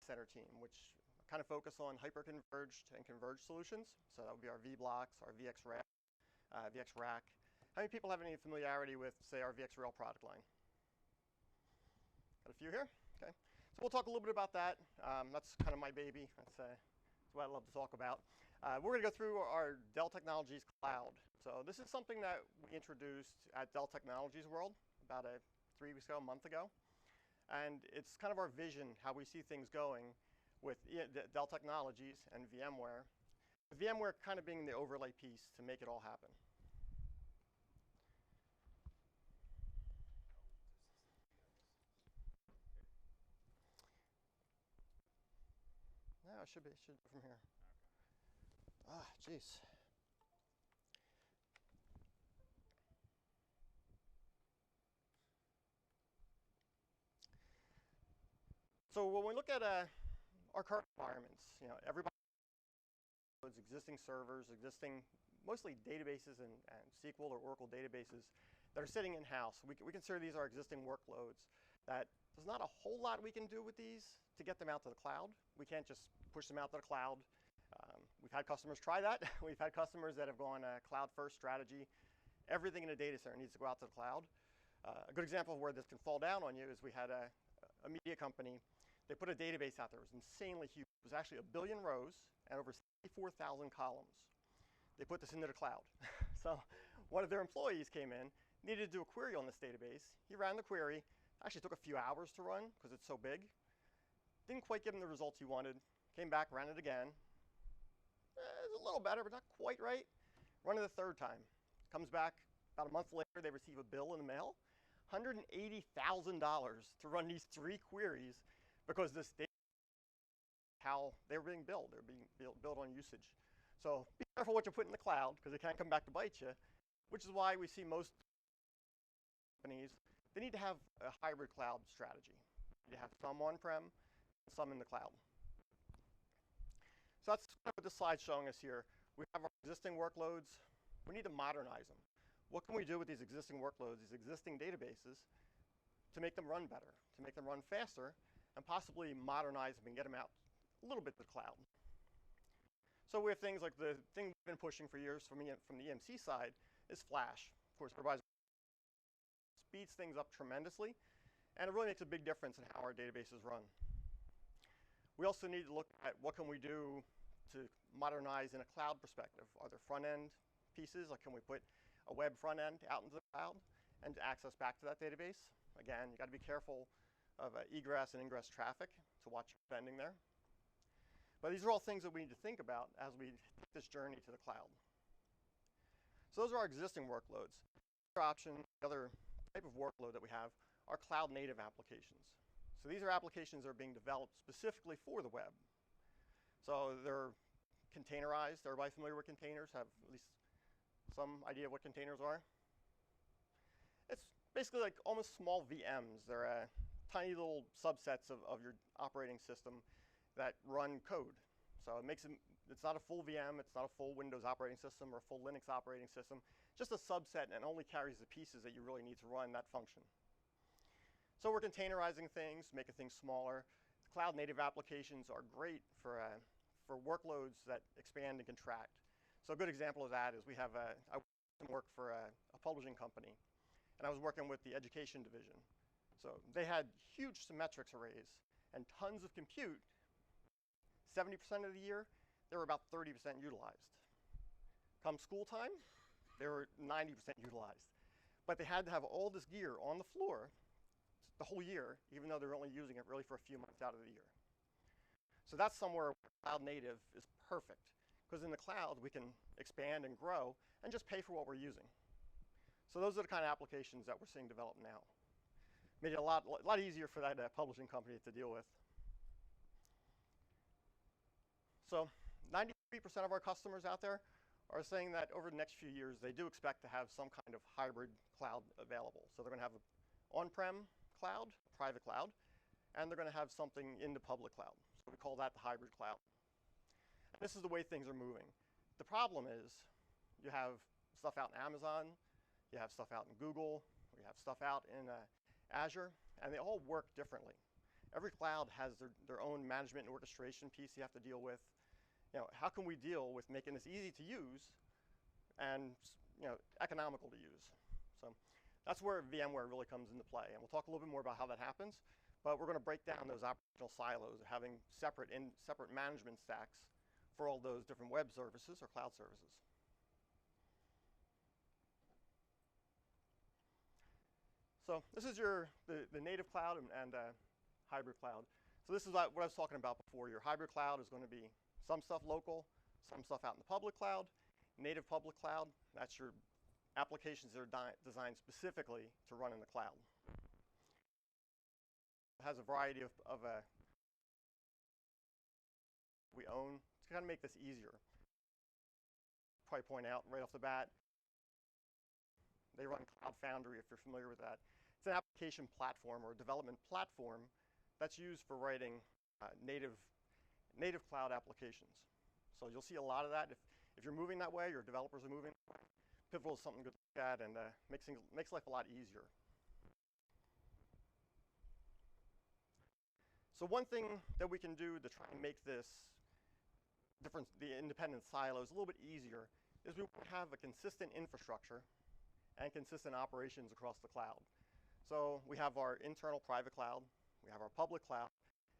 vCenter team, which kind of focus on hyper-converged and converged solutions. So that would be our vBlocks, our VxRail, VxRack. How many people have any familiarity with, say, our VxRail product line? Got a few here? Okay. So we'll talk a little bit about that. That's kind of my baby. That's what I love to talk about. We're going to go through our Dell Technologies Cloud. So this is something that we introduced at Dell Technologies World about 3 weeks ago, a month ago. And it's kind of our vision, how we see things going with Dell Technologies and VMware. VMware kind of being the overlay piece to make it all happen. No, it should go from here. Ah, jeez. So when we look at our current environments, everybody has existing servers, mostly databases and SQL or Oracle databases that are sitting in-house. We consider these our existing workloads. That there's not a whole lot we can do with these to get them out to the cloud. We can't just push them out to the cloud. We've had customers try that. We've had customers that have gone a cloud-first strategy. Everything in a data center needs to go out to the cloud. A good example of where this can fall down on you is we had a media company. They put a database out there. It was insanely huge. It was actually 1 billion rows and over 64,000 columns. They put this into the cloud. So one of their employees came in, needed to do a query on this database. He ran the query. Actually took a few hours to run because it's so big. Didn't quite give him the results he wanted. Came back, ran it again. It was a little better, but not quite right. Run it the third time. Comes back about a month later. They receive a bill in the mail. $180,000 to run these 3 queries because this data, how they were being billed. They're being billed on usage. So be careful what you put in the cloud because it can come back to bite you, which is why we see most companies, they need to have a hybrid cloud strategy. You have some on-prem and some in the cloud. So that's what this slide's showing us here. We have our existing workloads. We need to modernize them. What can we do with these existing workloads, these existing databases, to make them run better, to make them run faster, and possibly modernize them and get them out a little bit to the cloud? So we have things like the thing we've been pushing for years from the EMC side is Flash. Of course, provides speeds things up tremendously, and it really makes a big difference in how our databases run. We also need to look at what can we do to modernize in a cloud perspective. Are there front-end pieces? Like, can we put a web front end out into the cloud and access back to that database? Again, you got to be careful of egress and ingress traffic to watch your spending there. But these are all things that we need to think about as we take this journey to the cloud. So those are our existing workloads. The other option, the other type of workload that we have are cloud-native applications. So these are applications that are being developed specifically for the web. So they're containerized. Everybody familiar with containers? Have at least some idea of what containers are? It's basically like almost small VMs. They're tiny little subsets of your operating system that run code. So it makes it, it's not a full VM, it's not a full Windows operating system or a full Linux operating system, just a subset, and only carries the pieces that you really need to run that function. So we're containerizing things, making things smaller. Cloud native applications are great for workloads that expand and contract. So a good example of that is we have I work for a publishing company, and I was working with the education division. So they had huge symmetrics arrays and tons of compute. 70% of the year, they were about 30% utilized. Come school time, they were 90% utilized. But they had to have all this gear on the floor the whole year, even though they're only using it really for a few months out of the year. So that's somewhere where cloud native is perfect, because in the cloud, we can expand and grow and just pay for what we're using. So those are the kind of applications that we're seeing develop now. Made it a lot easier for that publishing company to deal with. So 93% of our customers out there are saying that over the next few years, they do expect to have some kind of hybrid cloud available. So they're going to have an on-prem cloud, private cloud, and they're going to have something in the public cloud. So we call that the hybrid cloud. And this is the way things are moving. The problem is you have stuff out in Amazon, you have stuff out in Google, you have stuff out in Azure, and they all work differently. Every cloud has their own management and orchestration piece you have to deal with. How can we deal with making this easy to use and economical to use? So that's where VMware really comes into play, and we'll talk a little bit more about how that happens. But we're going to break down those operational silos, having separate management stacks for all those different web services or cloud services. So this is the native cloud and hybrid cloud. So this is what I was talking about before. Your hybrid cloud is going to be some stuff local, some stuff out in the public cloud. Native public cloud, that's your applications that are designed specifically to run in the cloud. It has a variety of we own to kind of make this easier. Probably point out right off the bat, they run Cloud Foundry, if you're familiar with that. It's an application platform or a development platform that's used for writing native cloud applications. So you'll see a lot of that. If you're moving that way, your developers are moving that way, Pivotal is something good to look at and makes life a lot easier. So one thing that we can do to try and make this the independent silos a little bit easier is we have a consistent infrastructure and consistent operations across the cloud. So we have our internal private cloud, we have our public cloud,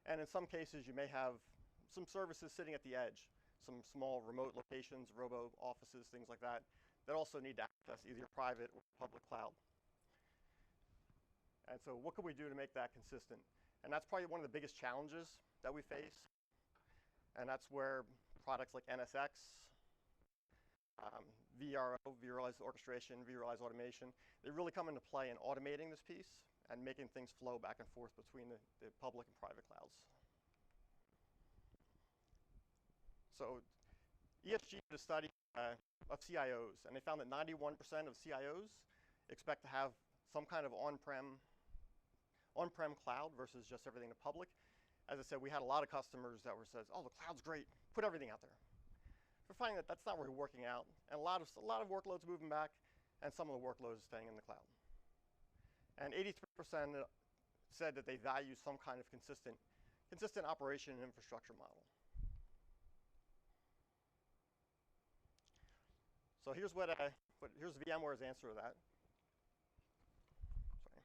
and in some cases you may have some services sitting at the edge, some small remote locations, robo offices, things like that, that also need to access either your private or public cloud. And so what can we do to make that consistent? And that's probably one of the biggest challenges that we face. And that's where products like NSX, VRO, vRealize orchestration, vRealize automation, they really come into play in automating this piece and making things flow back and forth between the public and private clouds. So ESG did a study of CIOs, and they found that 91% of CIOs expect to have some kind of on-prem cloud versus just everything in the public. As I said, we had a lot of customers that says, "Oh, the cloud's great, put everything out there." We're finding that that's not really working out, and a lot of workloads moving back, and some of the workloads staying in the cloud. And 83% said that they value some kind of consistent operation and infrastructure model. So here's here's VMware's answer to that. Sorry.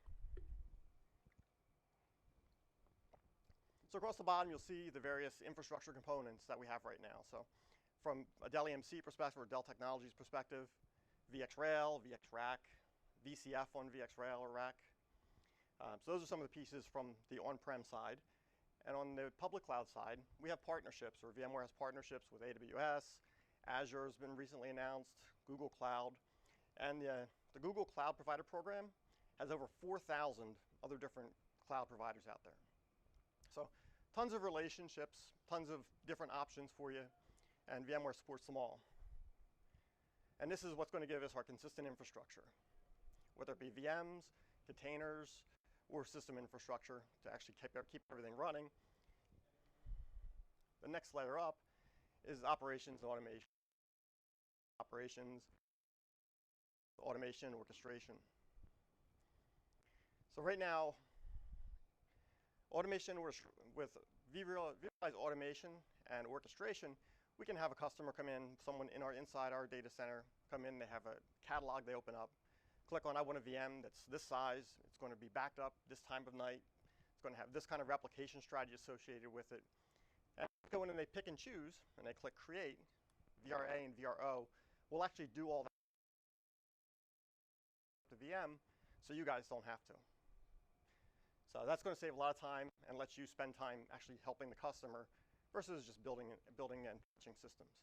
So across the bottom, you'll see the various infrastructure components that we have right now. So from a Dell EMC perspective or Dell Technologies perspective, VxRail, VxRack, VCF on VxRail or Rack. So those are some of the pieces from the on-prem side. And on the public cloud side, we have partnerships, or VMware has partnerships with AWS, Azure has been recently announced, Google Cloud, and the Google Cloud Provider Program has over 4,000 other different cloud providers out there. So tons of relationships, tons of different options for you, and VMware supports them all. And this is what's going to give us our consistent infrastructure, whether it be VMs, containers, or system infrastructure to actually keep everything running. The next layer up is operations and automation. Operations, automation, orchestration. So right now, automation with vRealize automation and orchestration, we can have a customer come in, someone inside our data center come in, they have a catalog they open up, click on I want a VM that's this size, it's going to be backed up this time of night, it's going to have this kind of replication strategy associated with it. And they go in and they pick and choose, and they click create, VRA and VRO will actually do all that to VM, so you guys don't have to. So that's going to save a lot of time and let you spend time actually helping the customer versus just building and patching systems.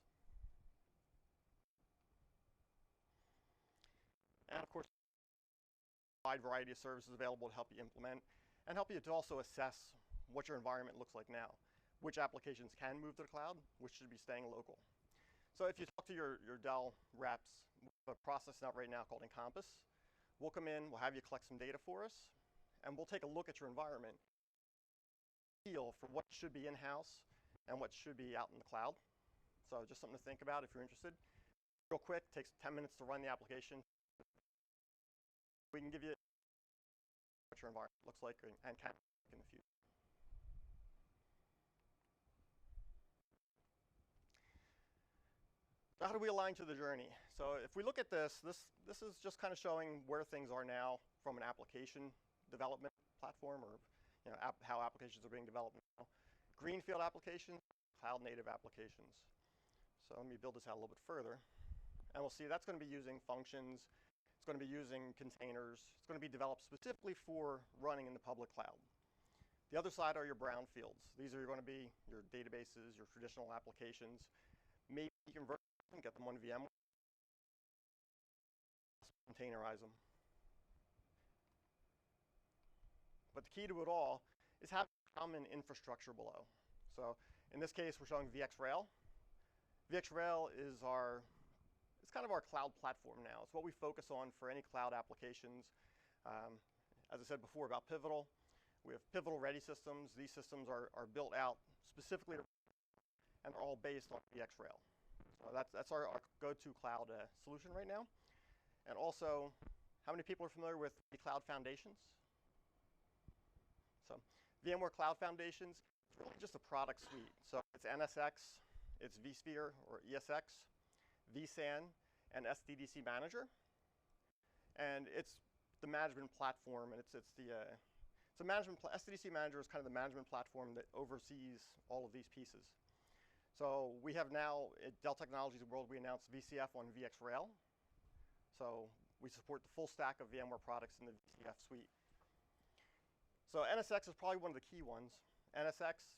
And of course, a wide variety of services available to help you implement and help you to also assess what your environment looks like now, which applications can move to the cloud, which should be staying local. So if you talk to your Dell reps, we have a process out right now called Encompass. We'll come in, we'll have you collect some data for us, and we'll take a look at your environment, feel for what should be in-house and what should be out in the cloud. So just something to think about if you're interested. Real quick, takes 10 minutes to run the application. We can give you what your environment looks like and can in the future. So how do we align to the journey? So if we look at this is just kind of showing where things are now from an application development platform, or how applications are being developed now. Greenfield applications, cloud native applications. So let me build this out a little bit further. And we'll see that's going to be using functions. It's going to be using containers. It's going to be developed specifically for running in the public cloud. The other side are your brownfields. These are going to be your databases, your traditional applications. Maybe you convert them, get them on VMware, containerize them. But the key to it all is having a common infrastructure below. So in this case, we're showing VxRail. VxRail is it's kind of our cloud platform now. It's what we focus on for any cloud applications. As I said before about Pivotal, we have Pivotal ready systems. These systems are built out specifically and are all based on VxRail. So that's our go-to cloud solution right now. And also, how many people are familiar with the Cloud Foundations? So VMware Cloud Foundations is really just a product suite. So it's NSX, it's vSphere or ESX, vSAN, and SDDC Manager. And it's the management platform, and it's a management. SDDC Manager is kind of the management platform that oversees all of these pieces. So we have now at Dell Technologies World, we announced VCF on VxRail. So we support the full stack of VMware products in the VCF suite. So NSX is probably one of the key ones. NSX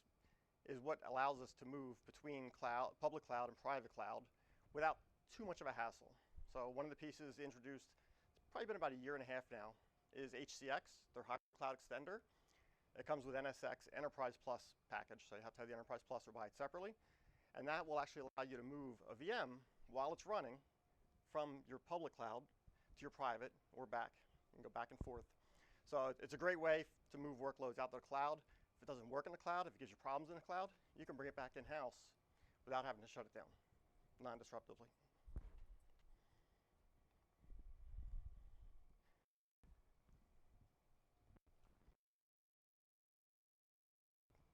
is what allows us to move between public cloud and private cloud without too much of a hassle. So one of the pieces introduced, it's probably been about a year and a half now, is HCX, their hybrid cloud extender. It comes with NSX Enterprise Plus package, so you have to have the Enterprise Plus or buy it separately. And that will actually allow you to move a VM while it's running from your public cloud to your private or back. You can go back and forth. So it's a great way to move workloads out to the cloud. If it doesn't work in the cloud, if it gives you problems in the cloud, you can bring it back in-house without having to shut it down non-disruptively.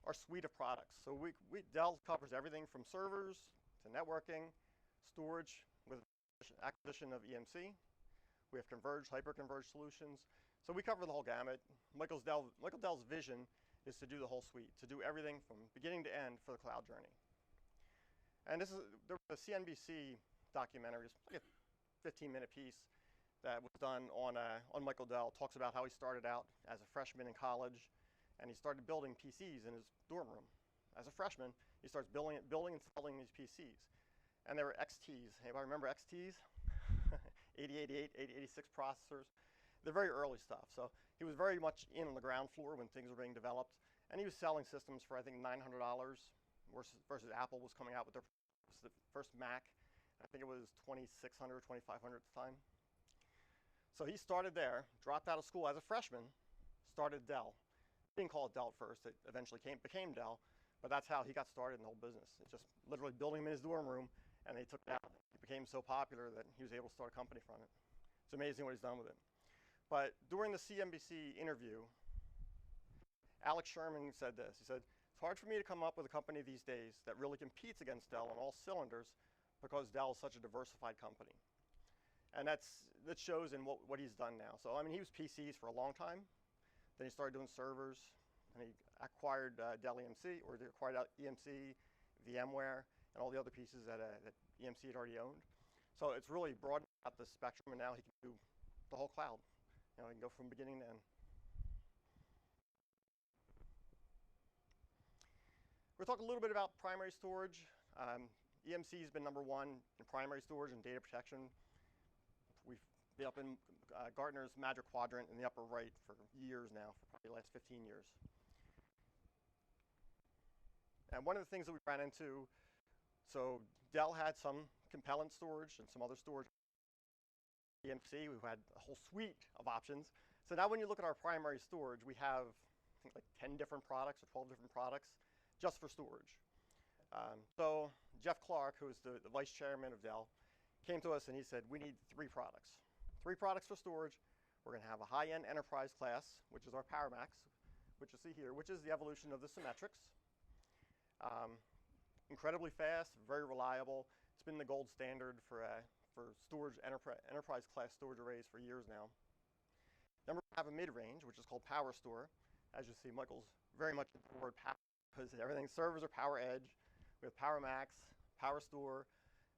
Our suite of products. So Dell covers everything from servers to networking, storage with acquisition of EMC. We have converged, hyper-converged solutions. So we cover the whole gamut. Michael Dell's vision is to do the whole suite, to do everything from beginning to end for the cloud journey. And there was a CNBC documentary, it's like a 15-minute piece that was done on Michael Dell. Talks about how he started out as a freshman in college, and he started building PCs in his dorm room. As a freshman, he starts building and selling these PCs. And they were XTs. Anybody remember XTs? 8088, 8086 processors. They're very early stuff. So he was very much in on the ground floor when things were being developed. And he was selling systems for, I think, $900 versus Apple was coming out with the first Mac. I think it was $2,600, $2,500 at the time. So he started there, dropped out of school as a freshman, started Dell. He didn't call it Dell at first. It eventually became Dell. But that's how he got started in the whole business. It's just literally building him in his dorm room, and they took it out. It became so popular that he was able to start a company from it. It's amazing what he's done with it. But during the CNBC interview, Alex Sherman said this. He said, "It's hard for me to come up with a company these days that really competes against Dell on all cylinders because Dell is such a diversified company." And that shows in what he's done now. So, I mean, he was PCs for a long time. Then he started doing servers, and he acquired Dell EMC, or they acquired EMC, VMware, and all the other pieces that EMC had already owned. So it's really broadened out the spectrum, and now he can do the whole cloud. He can go from beginning to end. We'll talk a little bit about primary storage. EMC has been #1 in primary storage and data protection. We've been up in Gartner's Magic Quadrant in the upper right for years now, for probably the last 15 years. And one of the things that we ran into, so Dell had some compellent storage and some other storage. EMC, we've had a whole suite of options. So now when you look at our primary storage, we have, I think, like 10 different products or 12 different products just for storage. So Jeff Clark, who is the vice chairman of Dell, came to us and he said, we need 3 products. 3 products for storage. We're going to have a high-end enterprise class, which is our PowerMax, which you see here, which is the evolution of the Symmetrics. Incredibly fast, very reliable. It's been the gold standard for storage, enterprise class storage arrays for years now. Then we have a mid-range, which is called Power Store. As you see, Michael's very much into the word power because everything servers are Power Edge. We have Power Max, Power Store.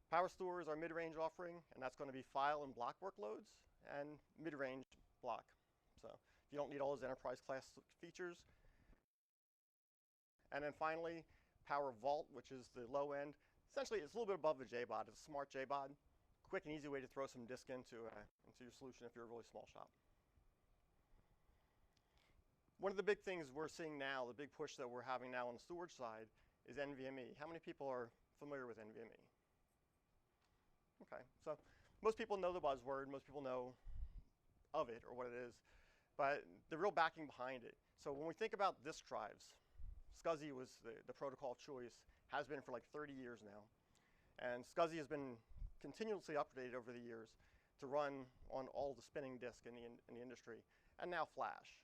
Power Store is our mid-range offering, and that's going to be file and block workloads and mid-range block. So if you don't need all those enterprise class features. And then finally, Power Vault, which is the low end. Essentially, it's a little bit above the JBOD. It's a smart JBOD. Quick and easy way to throw some disk into your solution if you're a really small shop. One of the big things we're seeing now, the big push that we're having now on the storage side, is NVMe. How many people are familiar with NVMe? Okay, so most people know the buzzword. Most people know of it or what it is, but the real backing behind it. So when we think about disk drives, SCSI was the protocol of choice, has been for like 30 years now. And SCSI has been continuously updated over the years to run on all the spinning disk in the industry, and now flash.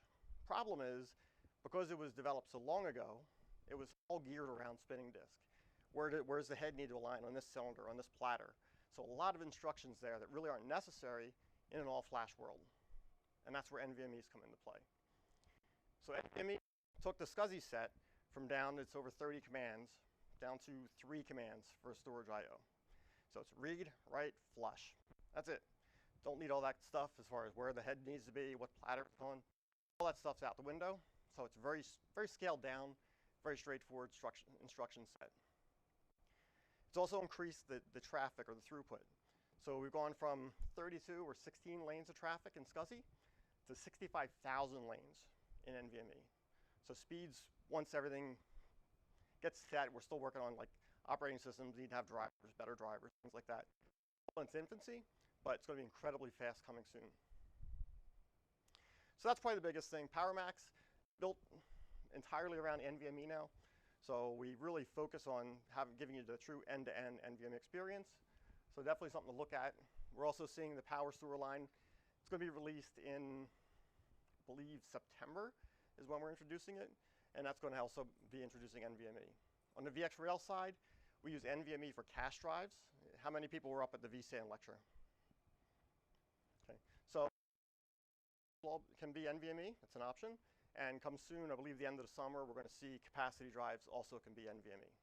Problem is, because it was developed so long ago, it was all geared around spinning disk. Where's the head need to align on this cylinder, on this platter? So a lot of instructions there that really aren't necessary in an all-flash world. And that's where NVMe's come into play. So NVMe took the SCSI set from down, it's over 30 commands, down to 3 commands for storage I/O. So it's read, write, flush. That's it. Don't need all that stuff as far as where the head needs to be, what platter it's on. All that stuff's out the window. So it's very, very scaled down, very straightforward instruction set. It's also increased the traffic or the throughput. So we've gone from 32 or 16 lanes of traffic in SCSI to 65,000 lanes in NVMe. So speeds, once everything gets set, we're still working on like operating systems, need to have drivers, better drivers, things like that. Well, it's infancy, but it's going to be incredibly fast coming soon. So that's probably the biggest thing. PowerMax, built entirely around NVMe now. So we really focus on giving you the true end-to-end NVMe experience. So definitely something to look at. We're also seeing the Power Store line. It's going to be released in, I believe, September is when we're introducing it. And that's going to also be introducing NVMe. On the vRealize side, we use NVMe for cache drives. How many people were up at the vSAN lecture? Okay, so it can be NVMe, it's an option. And come soon, I believe the end of the summer, we're going to see capacity drives also can be NVMe.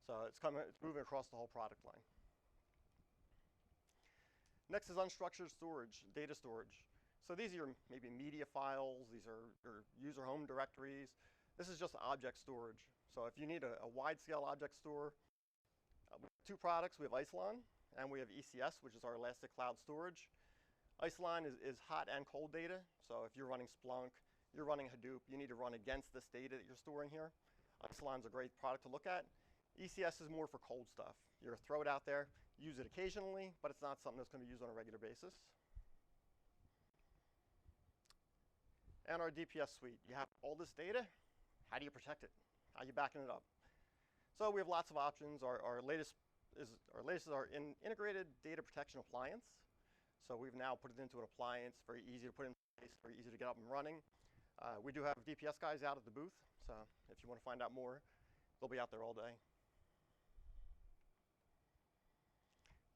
So it's moving across the whole product line. Next is unstructured storage, data storage. So these are your maybe media files, these are your user home directories. This is just object storage. So if you need a wide-scale object store, we have 2 products. We have Isilon and we have ECS, which is our elastic cloud storage. Isilon is hot and cold data. So if you're running Splunk, you're running Hadoop, you need to run against this data that you're storing here. Isilon's a great product to look at. ECS is more for cold stuff. You're throw it out there, use it occasionally, but it's not something that's going to be used on a regular basis. And our DPS suite. You have all this data. How do you protect it? How are you backing it up? So we have lots of options. Our latest is our integrated data protection appliance. So we've now put it into an appliance, very easy to put in place, very easy to get up and running. We do have DPS guys out at the booth, so if you want to find out more, they'll be out there all day.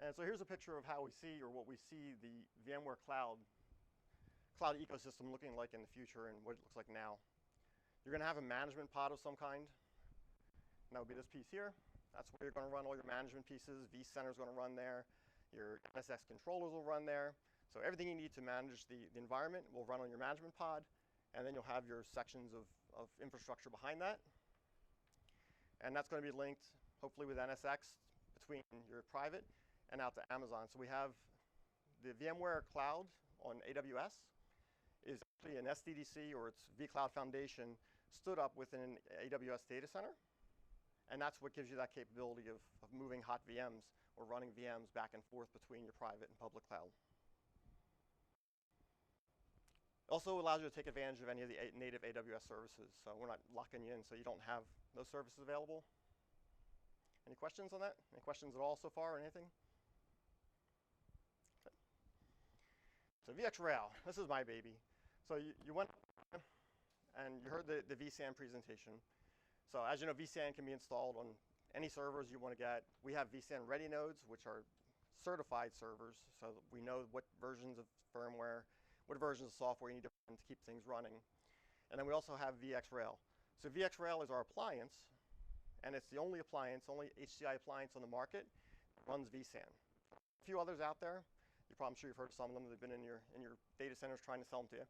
And so here's a picture of how we see, or what we see, the VMware cloud ecosystem looking like in the future and what it looks like now. You're going to have a management pod of some kind. And that would be this piece here. That's where you're going to run all your management pieces. vCenter is going to run there. Your NSX controllers will run there. So everything you need to manage the environment will run on your management pod. And then you'll have your sections of infrastructure behind that. And that's going to be linked, hopefully with NSX, between your private and out to Amazon. So we have the VMware Cloud on AWS is actually an SDDC, or it's vCloud Foundation, stood up within an AWS data center. And that's what gives you that capability of moving hot VMs or running VMs back and forth between your private and public cloud. It also allows you to take advantage of any of the native AWS services. So we're not locking you in so you don't have those services available. Any questions on that? Any questions at all so far or anything? Okay. So VxRail, this is my baby. So you went and you heard the vSAN presentation. So as you know, vSAN can be installed on any servers you want to get. We have vSAN ready nodes, which are certified servers, so that we know what versions of firmware, what versions of software you need to run to keep things running. And then we also have VxRail. So VxRail is our appliance, and it's the only appliance, only HCI appliance on the market that runs vSAN. A few others out there. I'm sure you've heard of some of them. They've been in your data centers trying to sell them to you.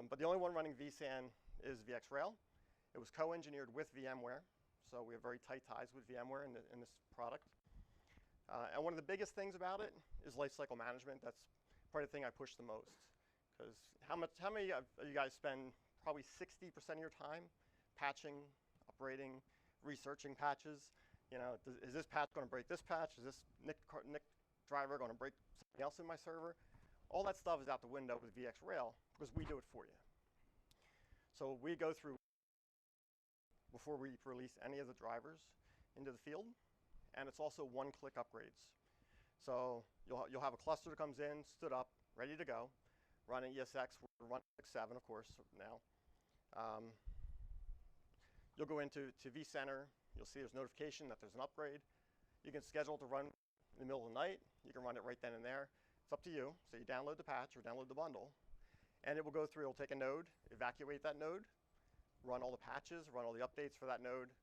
But the only one running vSAN is VxRail. It was co-engineered with VMware, so we have very tight ties with VMware in this product. And one of the biggest things about it is lifecycle management. That's probably the thing I push the most. Because how many of you guys spend probably 60% of your time patching, upgrading, researching patches? You know, is this patch going to break this patch? Is this NIC driver going to break something else in my server? All that stuff is out the window with VxRail because we do it for you. So we go through before we release any of the drivers into the field, and it's also one-click upgrades. So you'll have a cluster that comes in, stood up, ready to go, running ESX. We're running 6.7, of course, now. You'll go into vCenter. You'll see there's notification that there's an upgrade. You can schedule it to run in the middle of the night. You can run it right then and there. It's up to you. So you download the patch or download the bundle, and it will go through. It'll take a node, evacuate that node, run all the patches, run all the updates for that node,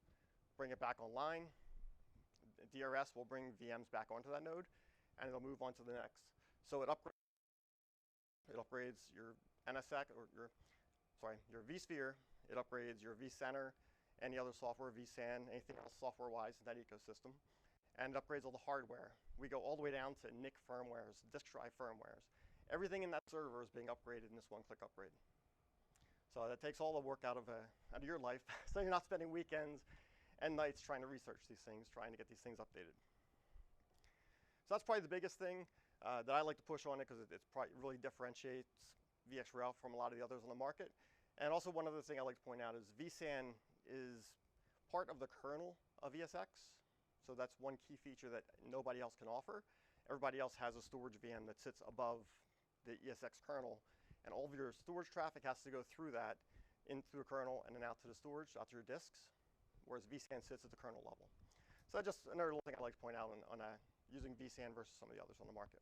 bring it back online. DRS will bring VMs back onto that node, and it'll move on to the next. So it upgrades your NSX or your vSphere. It upgrades your vCenter, any other software, vSAN, anything else software-wise in that ecosystem, and it upgrades all the hardware. We go all the way down to NIC firmwares, disk drive firmwares. Everything in that server is being upgraded in this one-click upgrade. So that takes all the work out of your life, so you're not spending weekends and nights trying to research these things, trying to get these things updated. So that's probably the biggest thing that I like to push on it, because it probably really differentiates VxRail from a lot of the others on the market. And also one other thing I like to point out is vSAN is part of the kernel of ESX. So that's one key feature that nobody else can offer. Everybody else has a storage VM that sits above the ESX kernel, and all of your storage traffic has to go through that, into the kernel and then out to the storage, out to your disks, whereas vSAN sits at the kernel level. So that's just another little thing I'd like to point out on using vSAN versus some of the others on the market.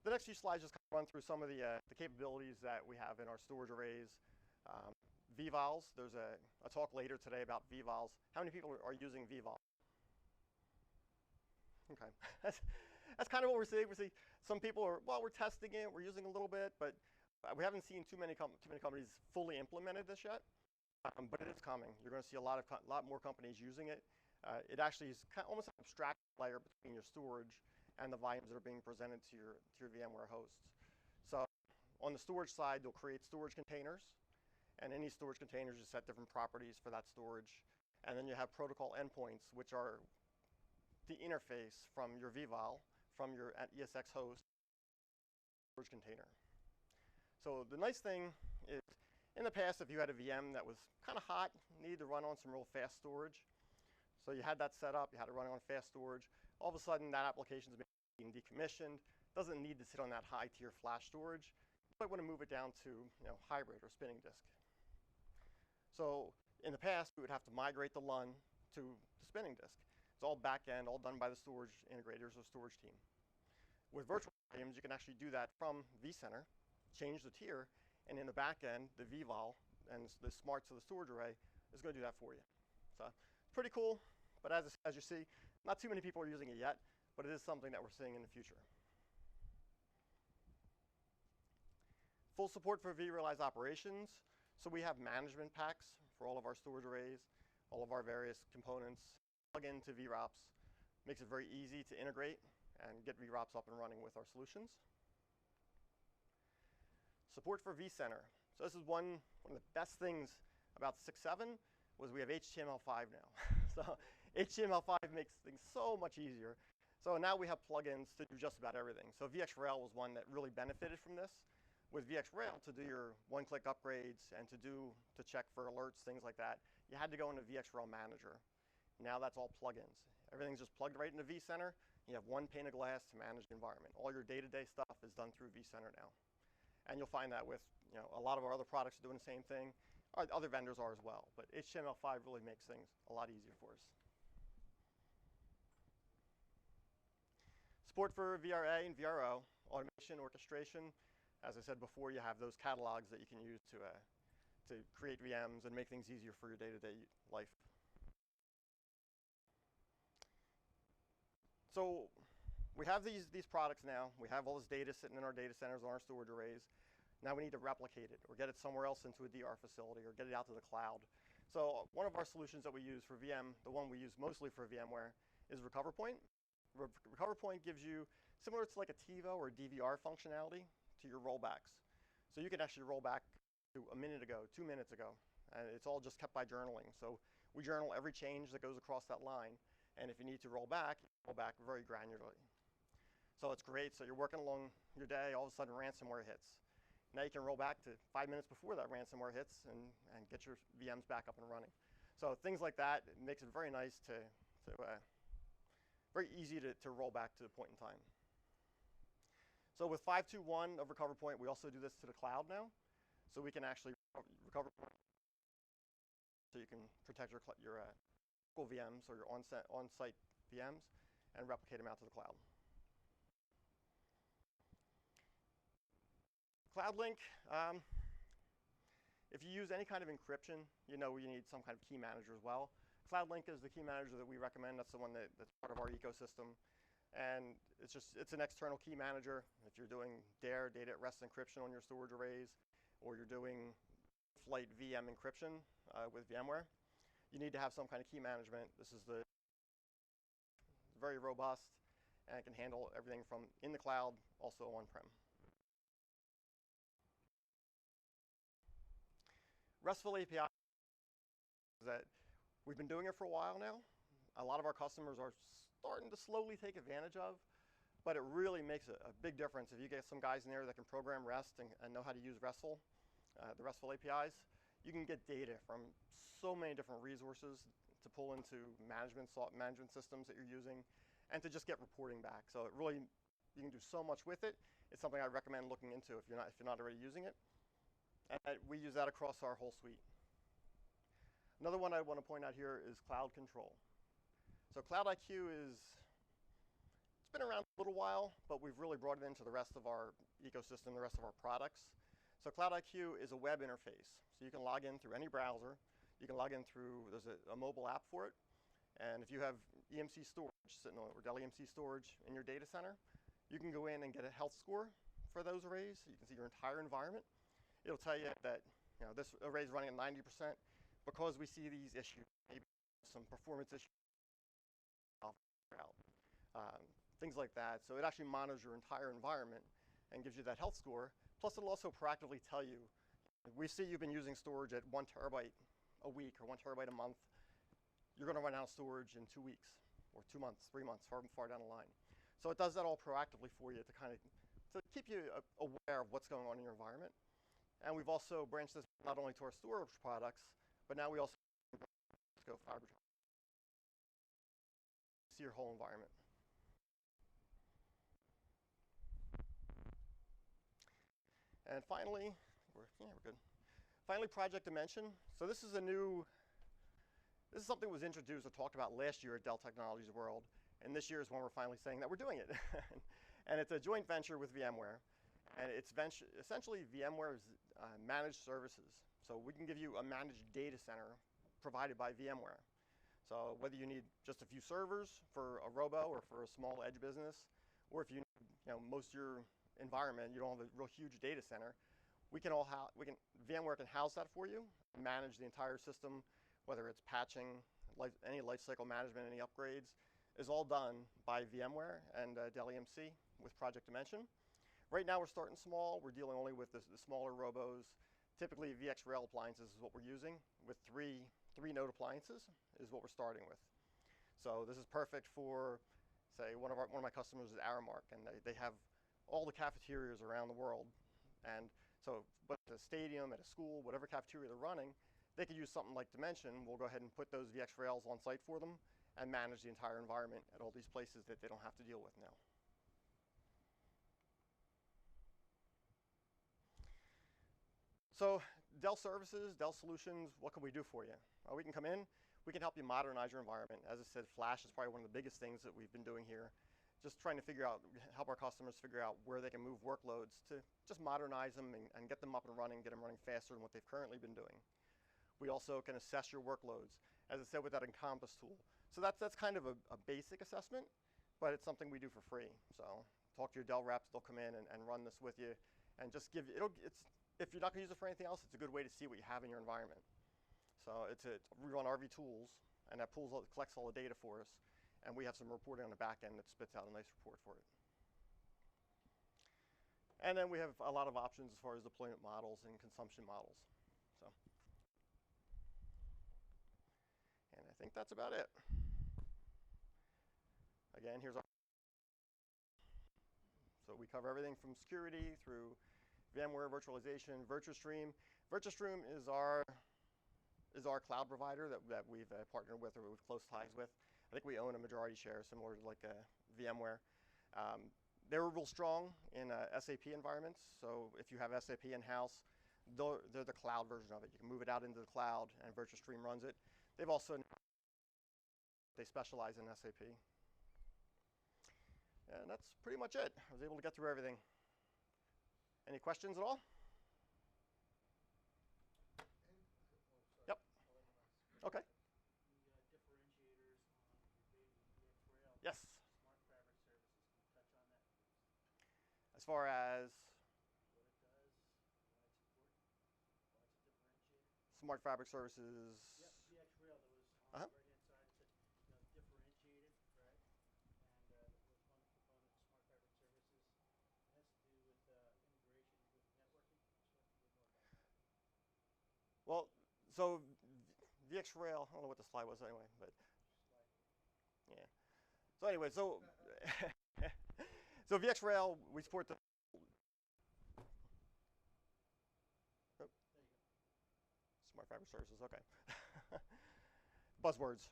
The next few slides just kind of run through some of the capabilities that we have in our storage arrays. VVOLS, there's a talk later today about VVOLS. How many people are using VVOLS? Okay, that's kind of what we're seeing. We see some people are, well, we're testing it, we're using a little bit, but we haven't seen too many companies fully implemented this yet. But it is coming. You're going to see a lot more companies using it. It actually is almost an abstract layer between your storage and the volumes that are being presented to your VMware hosts. So on the storage side, you'll create storage containers, and any storage containers you set different properties for that storage. And then you have protocol endpoints, which are the interface from your vVol, from your ESX host storage container. So the nice thing is, in the past, if you had a VM that was kind of hot, needed to run on some real fast storage, so you had that set up, you had to run on fast storage, all of a sudden that application is being decommissioned, doesn't need to sit on that high tier flash storage. You might want to move it down to hybrid or spinning disk. So in the past, we would have to migrate the LUN to the spinning disk. It's all back end, all done by the storage integrators or storage team. With virtual volumes, you can actually do that from vCenter, change the tier, and in the back end, the vVol and the smarts of the storage array is going to do that for you. So it's pretty cool, but as you see, not too many people are using it yet, but it is something that we're seeing in the future. Full support for vRealize operations. So we have management packs for all of our storage arrays, all of our various components, plug into VROPs. Makes it very easy to integrate and get VROPs up and running with our solutions. Support for vCenter. So this is one of the best things about 6.7 was we have HTML5 now. So HTML5 makes things so much easier. So now we have plugins to do just about everything. So VxRail was one that really benefited from this. With VxRail, to do your one-click upgrades and to check for alerts, things like that, you had to go into VxRail Manager. Now that's all plugins. Everything's just plugged right into vCenter. You have one pane of glass to manage the environment. All your day-to-day stuff is done through vCenter now. And you'll find that with a lot of our other products are doing the same thing. Other vendors are as well, but HTML5 really makes things a lot easier for us. Support for VRA and VRO, automation, orchestration. As I said before, you have those catalogs that you can use to create VMs and make things easier for your day-to-day life. So we have these products now. We have all this data sitting in our data centers on our storage arrays. Now we need to replicate it or get it somewhere else into a DR facility or get it out to the cloud. So one of our solutions that we use for VM, the one we use mostly for VMware, is RecoverPoint. RecoverPoint gives you, similar to like a TiVo or DVR functionality to your rollbacks. So you can actually roll back to a minute ago, 2 minutes ago, and it's all just kept by journaling. So we journal every change that goes across that line, and if you need to roll back very granularly. So it's great. So you're working along your day, all of a sudden ransomware hits. Now you can roll back to 5 minutes before that ransomware hits and get your VMs back up and running. So things like that, it makes it very nice very easy to roll back to the point in time. So with 5.2.1 of RecoverPoint, we also do this to the cloud now. So we can actually recover, so you can protect your local VMs or your on-site VMs and replicate them out to the cloud. CloudLink, if you use any kind of encryption, you know you need some kind of key manager as well. CloudLink is the key manager that we recommend. That's the one that's part of our ecosystem. And it's an external key manager. If you're doing DARE, data at rest encryption on your storage arrays, or you're doing flight VM encryption with VMware, you need to have some kind of key management. This is very robust and can handle everything from in the cloud, also on-prem. RESTful API is that we've been doing it for a while now. A lot of our customers are starting to slowly take advantage of, but it really makes a big difference if you get some guys in there that can program REST and know how to use RESTful, the RESTful APIs. You can get data from so many different resources to pull into management systems that you're using and to just get reporting back. So it really, you can do so much with it. It's something I recommend looking into if you're not already using it. And we use that across our whole suite. Another one I want to point out here is Cloud Control. So Cloud IQ it's been around a little while, but we've really brought it into the rest of our ecosystem, the rest of our products. So Cloud IQ is a web interface. So you can log in through any browser. You can log in through, there's a mobile app for it. And if you have EMC storage sitting on, or Dell EMC storage in your data center, you can go in and get a health score for those arrays. You can see your entire environment. It'll tell you that this array is running at 90% because we see these issues, maybe some performance issues, things like that. So it actually monitors your entire environment and gives you that health score. Plus, it'll also proactively tell you, we see you've been using storage at 1 terabyte a week or 1 terabyte a month. You're going to run out of storage in 2 weeks or 2 months, 3 months, far down the line. So it does that all proactively for you to keep you aware of what's going on in your environment. And we've also branched this not only to our storage products, but now we also go fiber to see your whole environment. And finally, we're good. Finally, Project Dimension. So this is something that was introduced or talked about last year at Dell Technologies World. And this year is when we're finally saying that we're doing it. And it's a joint venture with VMware. And it's essentially VMware's managed services. So we can give you a managed data center provided by VMware. So whether you need just a few servers for a robo or for a small edge business, or if you need most of your environment, you don't have a real huge data center, VMware can house that for you, manage the entire system, whether it's patching, any lifecycle management, any upgrades, is all done by VMware and Dell EMC with Project Dimension. Right now we're starting small. We're dealing only with the smaller robos. Typically VxRail appliances is what we're using with three node appliances is what we're starting with. So this is perfect for, say, one of my customers is Aramark, and they have all the cafeterias around the world. And so, but at a stadium, at a school, whatever cafeteria they're running, they could use something like Dimension. We'll go ahead and put those VxRails on site for them and manage the entire environment at all these places that they don't have to deal with now. So Dell services, Dell Solutions, what can we do for you? We can come in, we can help you modernize your environment. As I said, Flash is probably one of the biggest things that we've been doing here. Just trying to figure out, help our customers figure out where they can move workloads to just modernize them and get them up and running, get them running faster than what they've currently been doing. We also can assess your workloads, as I said, with that Encompass tool. So that's kind of a basic assessment, but it's something we do for free. So talk to your Dell reps, they'll come in and run this with you and just give you, if you're not gonna use it for anything else, it's a good way to see what you have in your environment. So we run RV tools, and that collects all the data for us, and we have some reporting on the back end that spits out a nice report for it. And then we have a lot of options as far as deployment models and consumption models. So, and I think that's about it. Again, here's our, so we cover everything from security through VMware virtualization, VirtuStream. VirtuStream is our cloud provider that we've partnered with or we've close ties with. I think we own a majority share, similar to like VMware. They're real strong in SAP environments. So if you have SAP in-house, they're the cloud version of it. You can move it out into the cloud, and VirtuStream runs it. They've also, they specialize in SAP. And that's pretty much it. I was able to get through everything. Any questions at all? Yep. Okay. The differentiators on your baby VxRail. Yes. Smart Fabric Services. Can you touch on that, please? As far as What it does, why it's important, why it's a differentiator. Smart Fabric Services. Yep, VxRail. There was on the right-hand side. It said, differentiated, right? And there was one component of Smart Fabric Services. It has to do with integration with networking. Just want to hear more about that. Well, so VxRail, I don't know what the slide was anyway, but yeah. So anyway, so so VxRail, we support the Smart Fabric Services, okay. Buzzwords.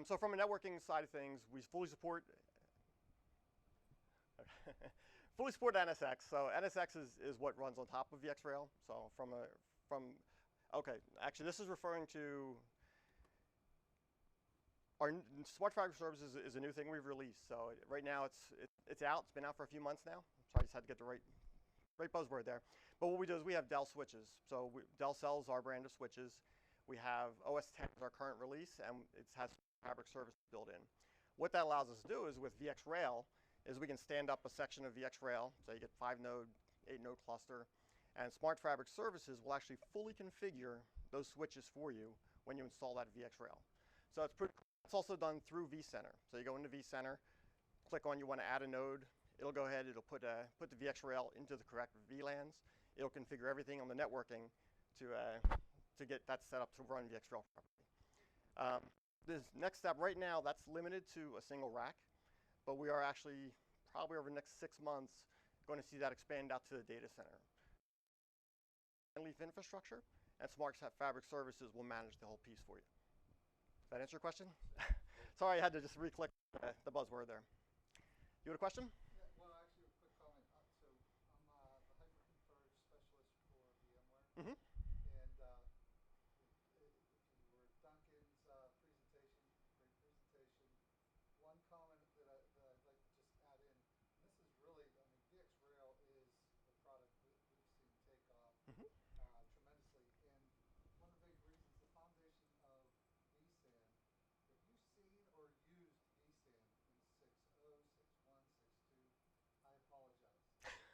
So from a networking side of things, we fully support NSX. So NSX is what runs on top of VxRail. So okay, actually this is referring to our Smart Fabric Services is a new thing we've released. So right now it's out. It's been out for a few months now. So I just had to get the right buzzword there. But what we do is we have Dell switches. So Dell sells our brand of switches. We have OS 10 as our current release, and it has Fabric Services built in. What that allows us to do is with VxRail is we can stand up a section of VxRail. So you get 5-node, 8-node cluster. And Smart Fabric Services will actually fully configure those switches for you when you install that VxRail. So it's also done through vCenter. So you go into vCenter, click on you want to add a node. It'll go ahead, it'll put the VxRail into the correct VLANs. It'll configure everything on the networking to get that set up to run VxRail properly. This next step right now, that's limited to a single rack, but we are actually probably over the next 6 months going to see that expand out to the data center. Leaf infrastructure, and Smart Fabric Services will manage the whole piece for you. Does that answer your question? Sorry, I had to just re-click the buzzword there. You had a question? Yeah, well, actually, a quick comment. So I'm the hyperconverged specialist for VMware. Mm-hmm. And if you were Duncan's presentation, great presentation. One comment